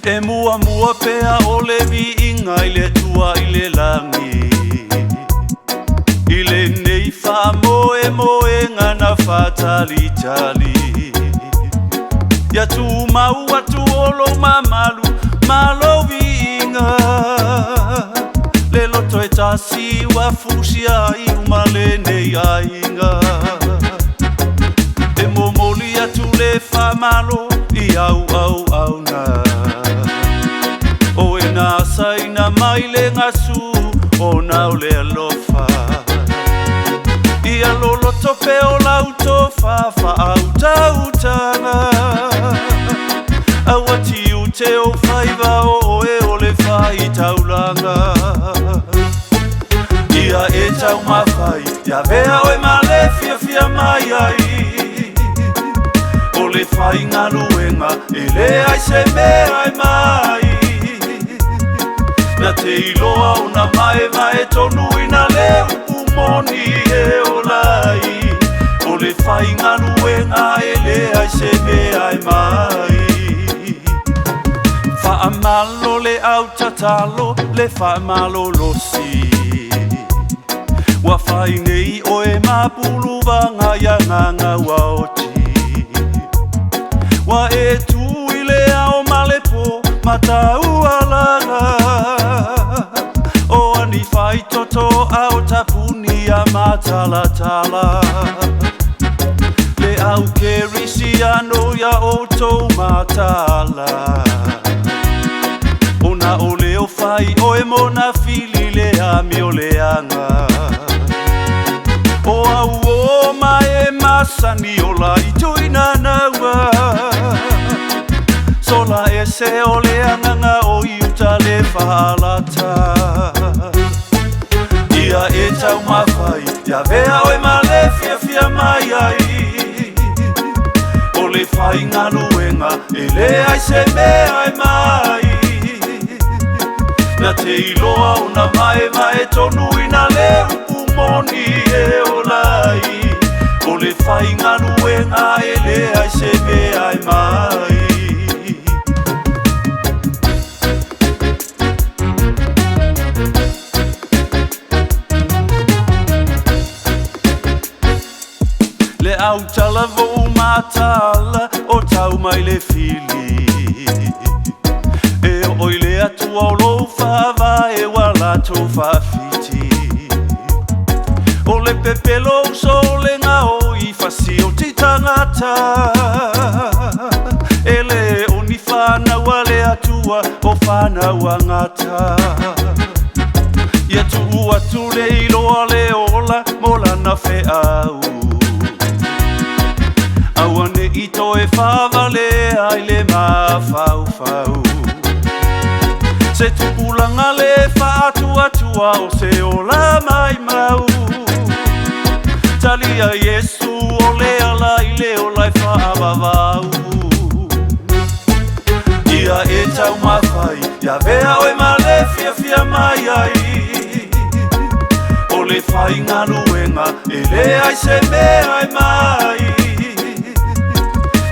E mua mua pea o le viinga I le tua I le langi I le nei wha moe moe ngana whatali tali Ia tu mau atu olo mamalu malo viinga Le loto e tasi wa fusia I umale nei ainga E momoli atu le wha malo I au na O e nā saina mai le ngasu o nau le alofa Ia lolo tope o lauto whawha au tautanga Au ati u te o whaiva o e o le whai taulanga Ia e tau mawhai Ia vea o e male fia fia mai ai O le whai ngaluenga e le ai se mea ai mai Na te iloa o na mae mae tonu ina le upu moni e o lai O le whai ngaluenga e le ai se me ai mai Wha malo le au tatalo le wha malo losi Wa whai nei o e mapulu wanga ia nganga waoti Wa e tu I le ao malepo matau alanga O ani whai toto au tapuni a matalatala Le au kerisi ano ia o tou matala Ona o leo whai o e mona fili le ami o leanga O au o mai e masani o lai tuina naua Sola e se o le anganga o iuta le whaalata Ia e tau mawhai Ia vea o e male fia fia mai ai O le whai ngaluenga e le ai se mea ai mai Na te iloa o na mae mae tonu ina le upu moni e o lai O le whai ngaluenga e le ai se mea ai mai Le au tala vo matala o tau mai le fili E oi le atua o lo whawa e wala tō whawhiti O le pepelo so le ngā o I whasi o ti tangata E le oni whanaua le atua o whanaua ngata Ia tu atu le iloa le ola mola na whe au Awane ito e whawale ai le mawhau whau Se tupulanga le whaatua tua o se ola mai mau Talia Yesu o le ala I le ola I whaabawau Ia e tau mawhai Ia vea o e male fia fia mai ai O le whai ngaluenga e le ai se mea ai mai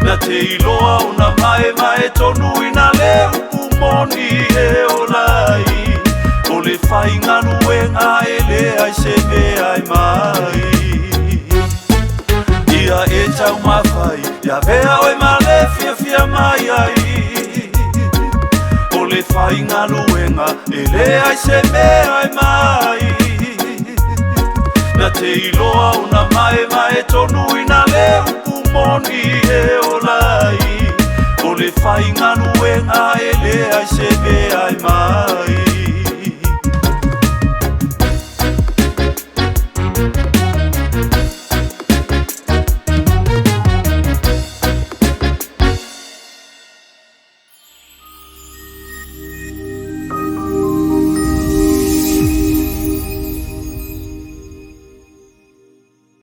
Na te iloa o na mae mae tonu ina le upu moni e o lai O le whai ngaluenga e le ai se mea ai mai Ia e tau mawhai Ia vea o e male fia fia mai ai O le whai ngaluenga e le ai se mea ai mai Na te iloa o na mae mae tonu ina le upu moni e o lai O le whai ngaluenga e le ai se mea ai mai